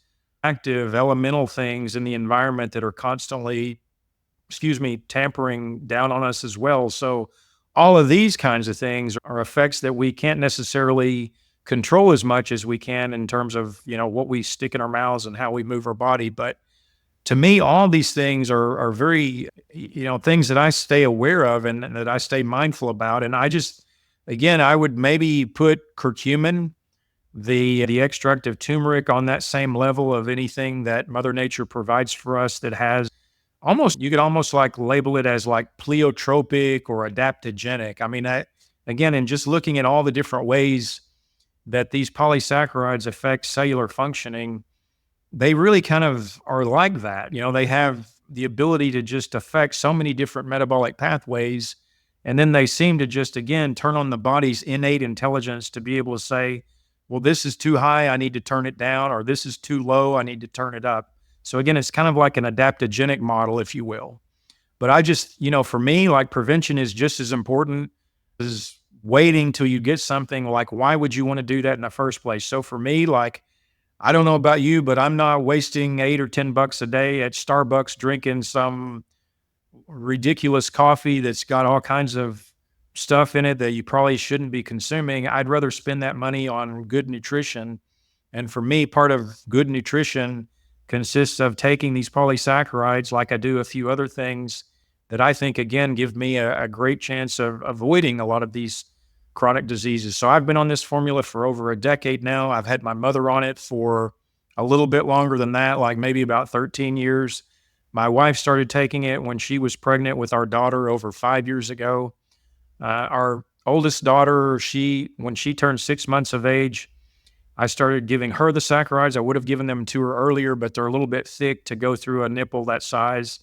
active elemental things in the environment that are constantly tampering down on us as well. So all of these kinds of things are effects that we can't necessarily control as much as we can in terms of, what we stick in our mouths and how we move our body. But to me, all these things are very, things that I stay aware of and that I stay mindful about. And I would maybe put curcumin, the extract of turmeric, on that same level of anything that Mother Nature provides for us that has you could almost like label it as like pleiotropic or adaptogenic. I mean, again, in just looking at all the different ways that these polysaccharides affect cellular functioning, they really kind of are like that. They have the ability to just affect so many different metabolic pathways. And then they seem to just, again, turn on the body's innate intelligence to be able to say, well, this is too high, I need to turn it down, or this is too low, I need to turn it up. So again, it's kind of like an adaptogenic model, if you will. But for me, like, prevention is just as important as waiting till you get something. Like, why would you want to do that in the first place? So for me, like, I don't know about you, but I'm not wasting $8 or $10 a day at Starbucks drinking some ridiculous coffee that's got all kinds of stuff in it that you probably shouldn't be consuming. I'd rather spend that money on good nutrition. And for me, part of good nutrition consists of taking these polysaccharides, like I do a few other things that I think, again, give me a great chance of avoiding a lot of these chronic diseases. So I've been on this formula for over a decade now. I've had my mother on it for a little bit longer than that, like maybe about 13 years. My wife started taking it when she was pregnant with our daughter over 5 years ago. Our oldest daughter, when she turned 6 months of age, I started giving her the saccharides. I would have given them to her earlier, but they're a little bit thick to go through a nipple that size.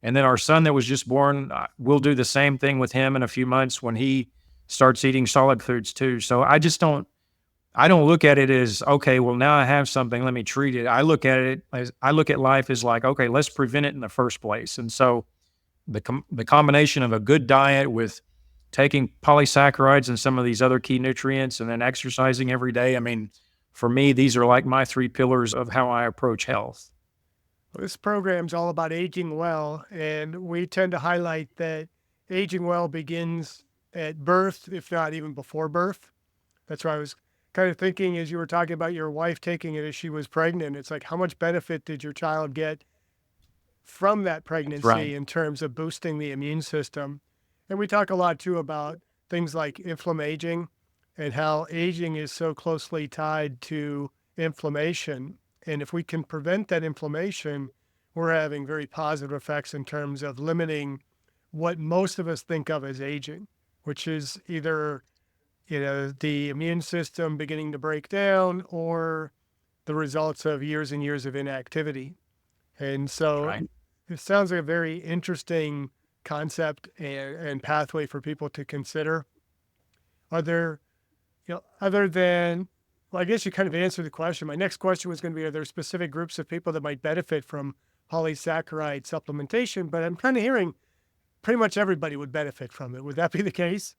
And then our son that was just born, we'll do the same thing with him in a few months when he starts eating solid foods too. So I don't look at it as, okay, well, now I have something, let me treat it. I look at life as like, okay, let's prevent it in the first place. And so the combination of a good diet with taking polysaccharides and some of these other key nutrients and then exercising every day, I mean, for me, these are like my 3 pillars of how I approach health. This program's all about aging well, and we tend to highlight that aging well begins at birth, if not even before birth. That's why I was kind of thinking, as you were talking about your wife taking it as she was pregnant, it's like, how much benefit did your child get from that pregnancy, Right. in terms of boosting the immune system? And we talk a lot too about things like inflammaging and how aging is so closely tied to inflammation. And if we can prevent that inflammation, we're having very positive effects in terms of limiting what most of us think of as aging, which is either, the immune system beginning to break down or the results of years and years of inactivity. And so Right. it sounds like a very interesting concept and pathway for people to consider. Are there, other than, well, I guess you kind of answered the question. My next question was going to be, are there specific groups of people that might benefit from polysaccharide supplementation? But I'm kind of hearing pretty much everybody would benefit from it. Would that be the case?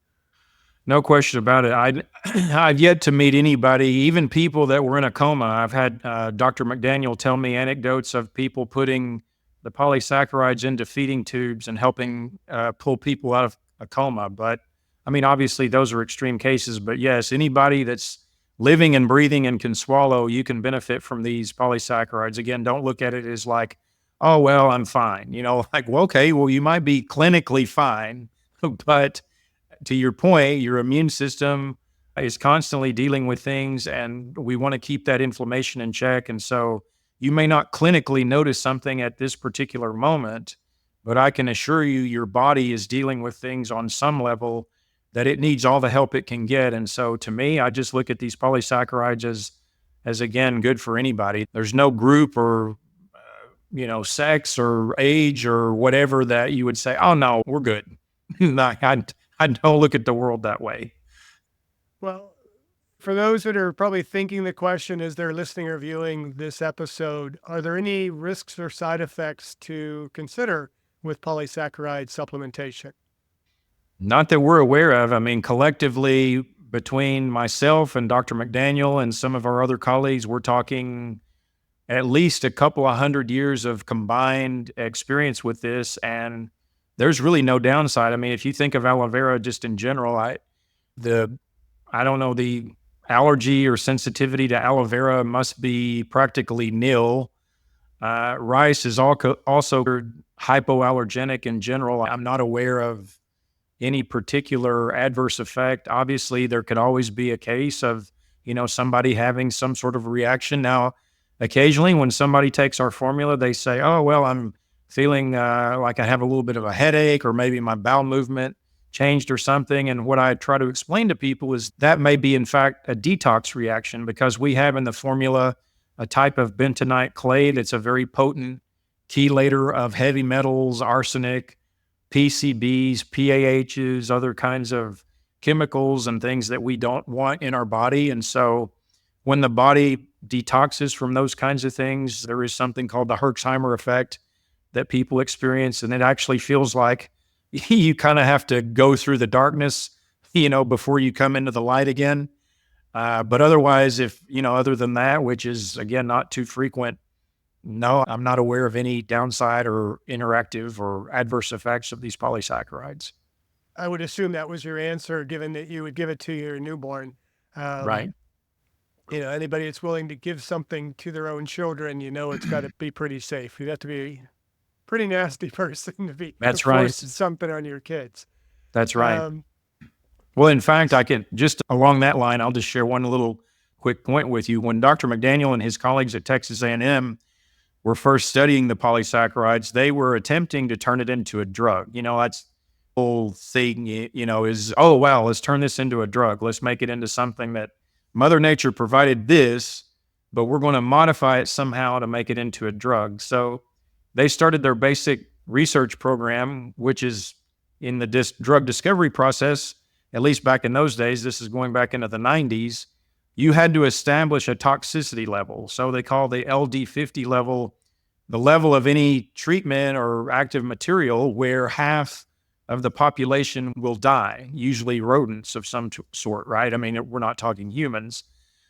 No question about it. I've yet to meet anybody, even people that were in a coma. I've had Dr. McDaniel tell me anecdotes of people putting the polysaccharides into feeding tubes and helping pull people out of a coma. But I mean, obviously those are extreme cases, but yes, anybody that's living and breathing and can swallow, you can benefit from these polysaccharides. Again, don't look at it as like, oh, well, I'm fine. Like, well, okay, well, you might be clinically fine, but to your point, your immune system is constantly dealing with things, and we want to keep that inflammation in check. And so you may not clinically notice something at this particular moment, but I can assure you your body is dealing with things on some level that it needs all the help it can get. And so to me, I just look at these polysaccharides as again, good for anybody. There's no group or, sex or age or whatever that you would say, oh no, we're good. I don't look at the world that way. Well, for those that are probably thinking the question as they're listening or viewing this episode, are there any risks or side effects to consider with polysaccharide supplementation? Not that we're aware of. I mean, collectively, between myself and Dr. McDaniel and some of our other colleagues, we're talking at least a couple of 100 years of combined experience with this, and there's really no downside. I mean, if you think of aloe vera just in general, I don't know, the allergy or sensitivity to aloe vera must be practically nil. Rice is also hypoallergenic in general. I'm not aware of any particular adverse effect. Obviously, there could always be a case of, somebody having some sort of reaction. Now, occasionally when somebody takes our formula, they say, oh, well, I'm feeling like I have a little bit of a headache, or maybe my bowel movement changed or something. And what I try to explain to people is that may be, in fact, a detox reaction, because we have in the formula a type of bentonite clay that's a very potent chelator of heavy metals, arsenic, PCBs, PAHs, other kinds of chemicals and things that we don't want in our body. And so when the body detoxes from those kinds of things, there is something called the Herxheimer effect that people experience. And it actually feels like you kind of have to go through the darkness, before you come into the light again. But otherwise, other than that, which is, again, not too frequent, no, I'm not aware of any downside or interactive or adverse effects of these polysaccharides. I would assume that was your answer, given that you would give it to your newborn. Right. Anybody that's willing to give something to their own children, it's got to be pretty safe. You have to be a pretty nasty person to be That's right. force something on your kids. That's right. Well, in fact, I can just along that line, I'll just share one little quick point with you. When Dr. McDaniel and his colleagues at Texas A&M were first studying the polysaccharides, they were attempting to turn it into a drug. That's the whole thing, is, oh, wow, let's turn this into a drug. Let's make it into something that Mother Nature provided this, but we're going to modify it somehow to make it into a drug. So they started their basic research program, which is in the drug discovery process. At least back in those days, this is going back into the 90s, you had to establish a toxicity level. So they call the LD50 level the level of any treatment or active material where half of the population will die, usually rodents of some sort, right? I mean, we're not talking humans.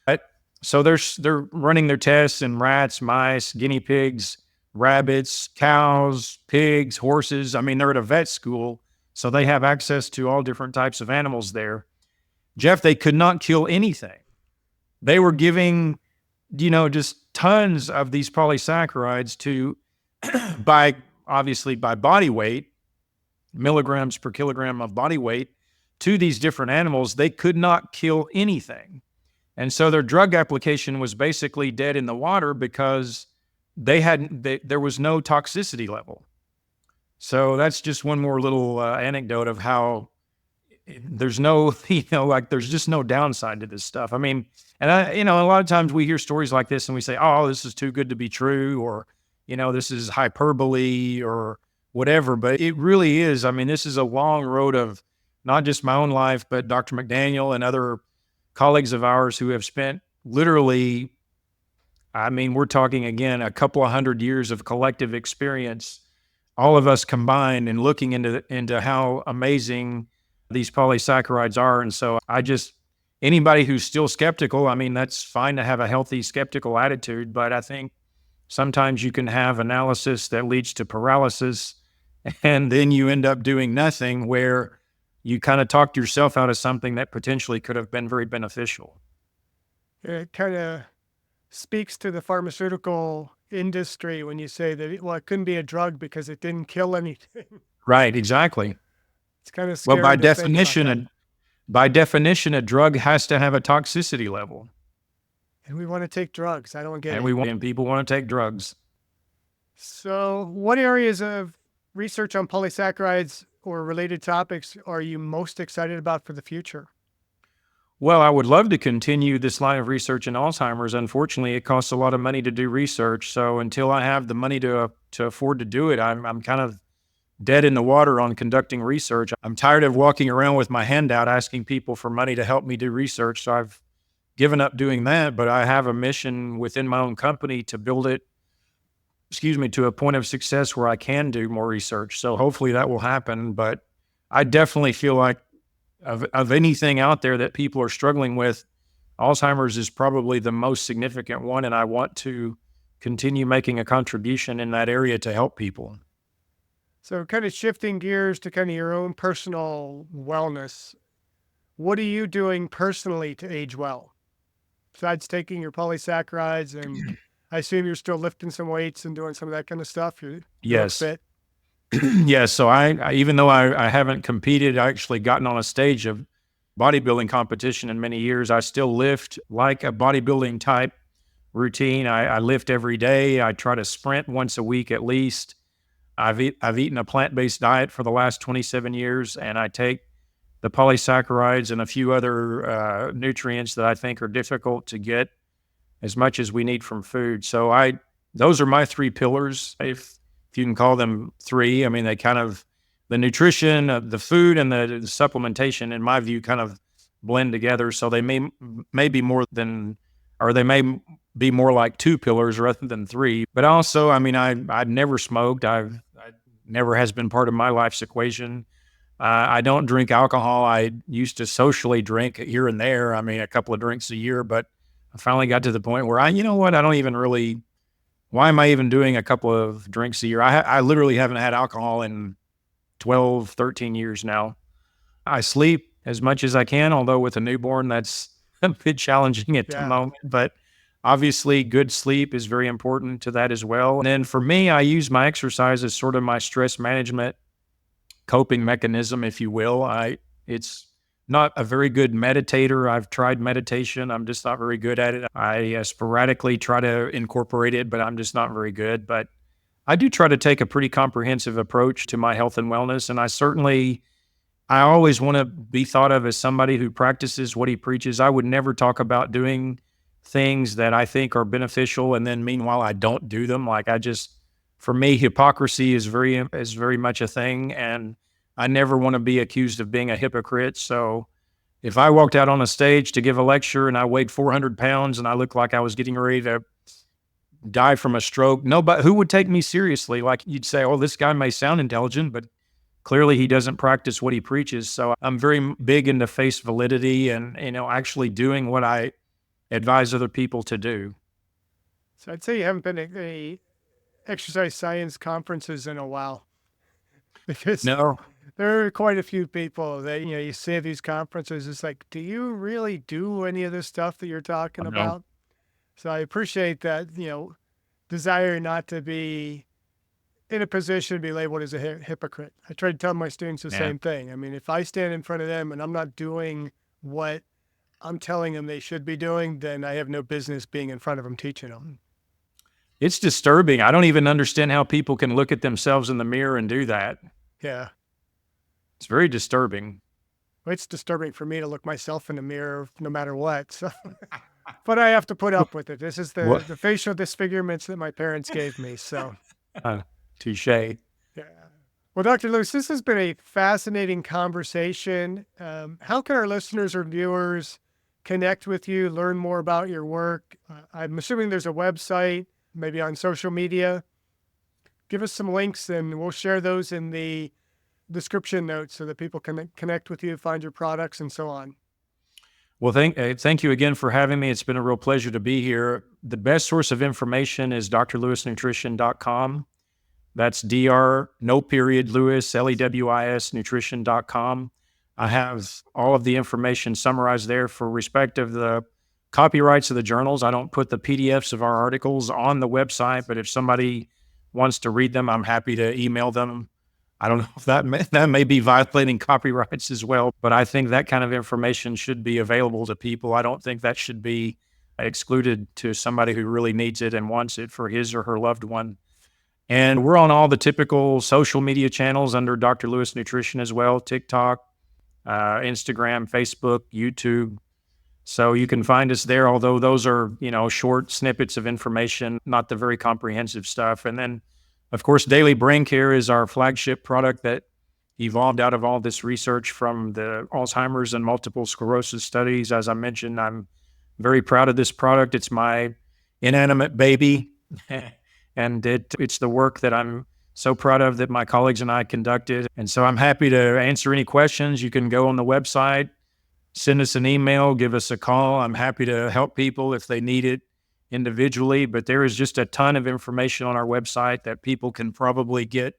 But so they're running their tests in rats, mice, guinea pigs, rabbits, cows, pigs, horses. I mean, they're at a vet school, so they have access to all different types of animals there. Jeff, they could not kill anything. They were giving, just tons of these polysaccharides to, by body weight, milligrams per kilogram of body weight, to these different animals. They could not kill anything. And so their drug application was basically dead in the water because there was no toxicity level. So that's just one more little anecdote of how there's no, there's just no downside to this stuff. I mean, and a lot of times we hear stories like this and we say, oh, this is too good to be true, or, this is hyperbole or whatever. But it really is. I mean, this is a long road of not just my own life, but Dr. McDaniel and other colleagues of ours who have spent literally, I mean, we're talking again, a couple of 100 years of collective experience, all of us combined, and looking into how amazing these polysaccharides are. And so anybody who's still skeptical, I mean, that's fine to have a healthy skeptical attitude, but I think sometimes you can have analysis that leads to paralysis, and then you end up doing nothing, where you kind of talked yourself out of something that potentially could have been very beneficial. It kind of speaks to the pharmaceutical industry when you say that, it couldn't be a drug because it didn't kill anything. Right, exactly. It's kind of scary. Well, by definition, a drug has to have a toxicity level. And we want to take drugs. I don't get it. And people want to take drugs. So what areas of research on polysaccharides or related topics are you most excited about for the future? Well, I would love to continue this line of research in Alzheimer's. Unfortunately, it costs a lot of money to do research. So until I have the money to afford to do it, I'm kind of dead in the water on conducting research. I'm tired of walking around with my hand out asking people for money to help me do research. So I've given up doing that, but I have a mission within my own company to build it, to a point of success where I can do more research. So hopefully that will happen. But I definitely feel like of anything out there that people are struggling with, Alzheimer's is probably the most significant one. And I want to continue making a contribution in that area to help people. So kind of shifting gears to kind of your own personal wellness, what are you doing personally to age well? Besides taking your polysaccharides, and I assume you're still lifting some weights and doing some of that kind of stuff. You look Yes. fit. Yes. So I even though I haven't competed, I actually gotten on a stage of bodybuilding competition in many years. I still lift like a bodybuilding type routine. I lift every day. I try to sprint once a week at least. I've eaten a plant-based diet for the last 27 years, and I take the polysaccharides and a few other nutrients that I think are difficult to get as much as we need from food. So those are my three pillars, if you can call them three. I mean, they kind of, the nutrition, the food, and the supplementation, in my view, kind of blend together. So they may be more than, or they may be more like two pillars rather than three. But also, I mean, I've never smoked. I never has been part of my life's equation. I don't drink alcohol. I used to socially drink here and there. I mean, a couple of drinks a year, but I finally got to the point where you know what? I don't even really, why am I even doing a couple of drinks a year? I literally haven't had alcohol in 12, 13 years now. I sleep as much as I can, although with a newborn, that's a bit challenging at the moment. But obviously, good sleep is very important to that as well. And then for me, I use my exercise as sort of my stress management coping mechanism, if you will. It's not a very good meditator. I've tried meditation. I'm just not very good at it. I sporadically try to incorporate it, but I'm just not very good. But I do try to take a pretty comprehensive approach to my health and wellness. And I always want to be thought of as somebody who practices what he preaches. I would never talk about doing things that I think are beneficial, and then meanwhile, I don't do them. For me, hypocrisy is very much a thing, and I never want to be accused of being a hypocrite. So if I walked out on a stage to give a lecture and I weighed 400 pounds and I looked like I was getting ready to die from a stroke, nobody who would take me seriously. Like, you'd say, oh, this guy may sound intelligent, but clearly he doesn't practice what he preaches. So I'm very big into face validity and, actually doing what I advise other people to do. So I'd say you haven't been at any exercise science conferences in a while, because No. there are quite a few people that, you see at these conferences. It's like, do you really do any of this stuff that you're talking about? So I appreciate that, desire not to be in a position to be labeled as a hypocrite. I try to tell my students the same thing. I mean, if I stand in front of them and I'm not doing what I'm telling them they should be doing, then I have no business being in front of them teaching them. It's disturbing. I don't even understand how people can look at themselves in the mirror and do that. Yeah. It's very disturbing. Well, it's disturbing for me to look myself in the mirror no matter what. So, but I have to put up with it. This is the facial disfigurements that my parents gave me. So, touche. Yeah. Well, Dr. Lewis, this has been a fascinating conversation. How can our listeners or viewers connect with you, learn more about your work? I'm assuming there's a website, maybe on social media. Give us some links and we'll share those in the description notes so that people can connect with you, find your products, and so on. Well, thank you again for having me. It's been a real pleasure to be here. The best source of information is drlewisnutrition.com. That's Lewis, Lewis, nutrition.com. I have all of the information summarized there for respect of the copyrights of the journals. I don't put the PDFs of our articles on the website, but if somebody wants to read them, I'm happy to email them. I don't know if that may be violating copyrights as well, but I think that kind of information should be available to people. I don't think that should be excluded to somebody who really needs it and wants it for his or her loved one. And we're on all the typical social media channels under Dr. Lewis Nutrition as well: TikTok, Instagram, Facebook, YouTube. So you can find us there, although those are, short snippets of information, not the very comprehensive stuff. And then, of course, Daily Brain Care is our flagship product that evolved out of all this research from the Alzheimer's and multiple sclerosis studies. As I mentioned, I'm very proud of this product. It's my inanimate baby. And it's the work that I'm so proud of that my colleagues and I conducted. And so I'm happy to answer any questions. You can go on the website, send us an email, give us a call. I'm happy to help people if they need it individually, but there is just a ton of information on our website that people can probably get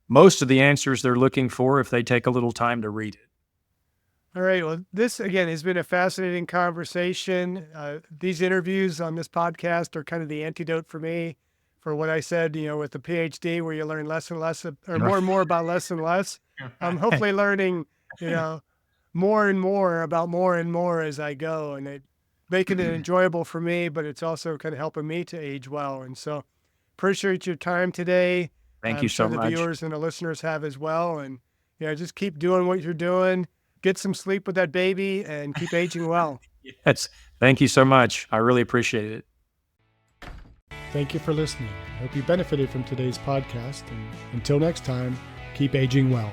most of the answers they're looking for if they take a little time to read it. All right. Well, this again has been a fascinating conversation. These interviews on this podcast are kind of the antidote for me for what I said, with the PhD, where you learn less and less, or more and more about less and less. I'm hopefully learning, more and more about more and more as I go, and it making it enjoyable for me, but it's also kind of helping me to age well. And so appreciate your time today. Thank you so the much. viewers and the listeners have as well. And just keep doing what you're doing. Get some sleep with that baby and keep aging well. Yes. Thank you so much. I really appreciate it. Thank you for listening. I hope you benefited from today's podcast. And until next time, keep aging well.